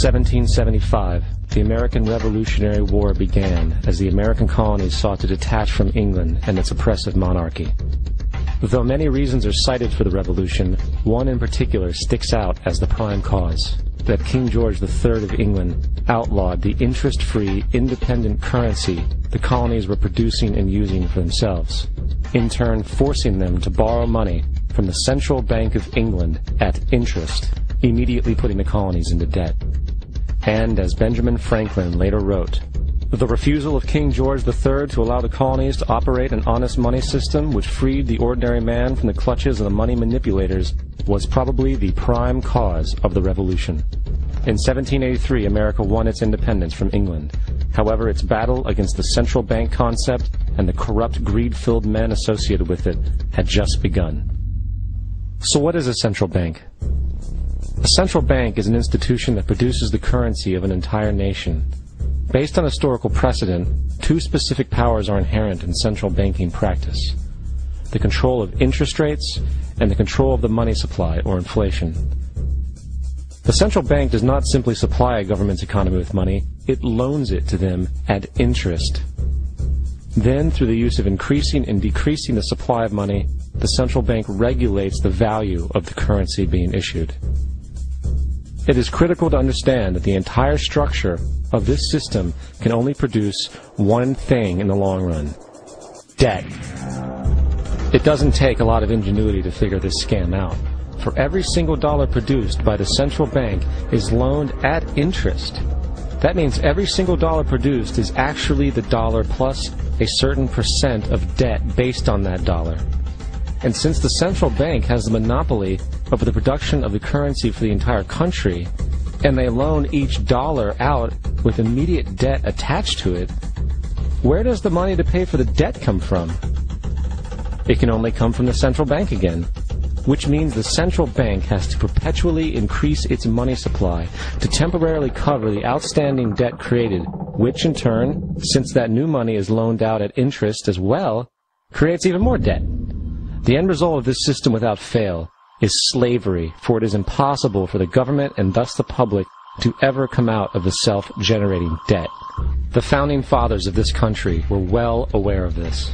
1775, the American Revolutionary War began as the American colonies sought to detach from England and its oppressive monarchy. Though many reasons are cited for the revolution, one in particular sticks out as the prime cause: that King George III of England outlawed the interest-free, independent currency the colonies were producing and using for themselves, in turn forcing them to borrow money from the Central Bank of England at interest, immediately putting the colonies into debt. And as Benjamin Franklin later wrote, the refusal of King George III to allow the colonies to operate an honest money system which freed the ordinary man from the clutches of the money manipulators was probably the prime cause of the revolution. In 1783, America won its independence from England. However, its battle against the central bank concept and the corrupt, greed-filled men associated with it had just begun. So what is a central bank? A central bank is an institution that produces the currency of an entire nation. Based on historical precedent, two specific powers are inherent in central banking practice: the control of interest rates and the control of the money supply, or inflation. The central bank does not simply supply a government's economy with money, it loans it to them at interest. Then, through the use of increasing and decreasing the supply of money, the central bank regulates the value of the currency being issued. It is critical to understand that the entire structure of this system can only produce one thing in the long run: debt. It doesn't take a lot of ingenuity to figure this scam out. For every single dollar produced by the central bank is loaned at interest. That means every single dollar produced is actually the dollar plus a certain percent of debt based on that dollar. And since the central bank has the monopoly over the production of the currency for the entire country, and they loan each dollar out with immediate debt attached to it, where does the money to pay for the debt come from? It can only come from the central bank again, which means the central bank has to perpetually increase its money supply to temporarily cover the outstanding debt created, which in turn, since that new money is loaned out at interest as well, creates even more debt. The end result of this system without fail is slavery, for it is impossible for the government and thus the public to ever come out of the self-generating debt. The founding fathers of this country were well aware of this.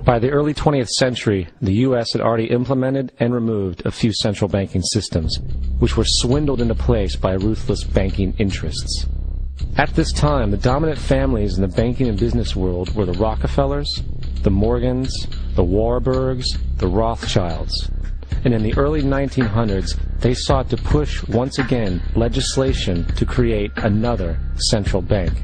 By the early 20th century, the U.S. had already implemented and removed a few central banking systems, which were swindled into place by ruthless banking interests. At this time, the dominant families in the banking and business world were the Rockefellers, the Morgans, the Warburgs, the Rothschilds. And in the early 1900s, they sought to push once again legislation to create another central bank.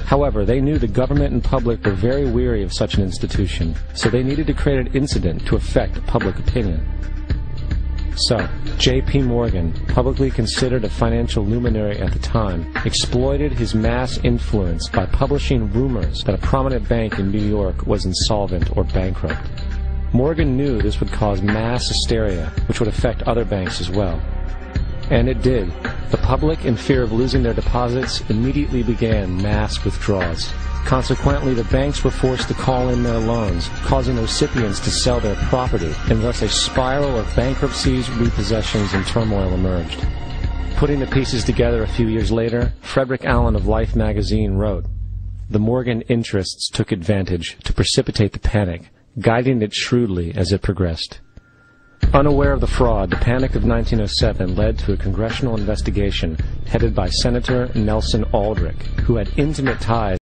However, they knew the government and public were very weary of such an institution, so they needed to create an incident to affect public opinion. So, J.P. Morgan, publicly considered a financial luminary at the time, exploited his mass influence by publishing rumors that a prominent bank in New York was insolvent or bankrupt. Morgan knew this would cause mass hysteria, which would affect other banks as well. And it did. The public, in fear of losing their deposits, immediately began mass withdrawals. Consequently, the banks were forced to call in their loans, causing the recipients to sell their property, and thus a spiral of bankruptcies, repossessions, and turmoil emerged. Putting the pieces together a few years later, Frederick Allen of Life magazine wrote, "The Morgan interests took advantage to precipitate the panic, guiding it shrewdly as it progressed." Unaware of the fraud, the Panic of 1907 led to a congressional investigation headed by Senator Nelson Aldrich, who had intimate ties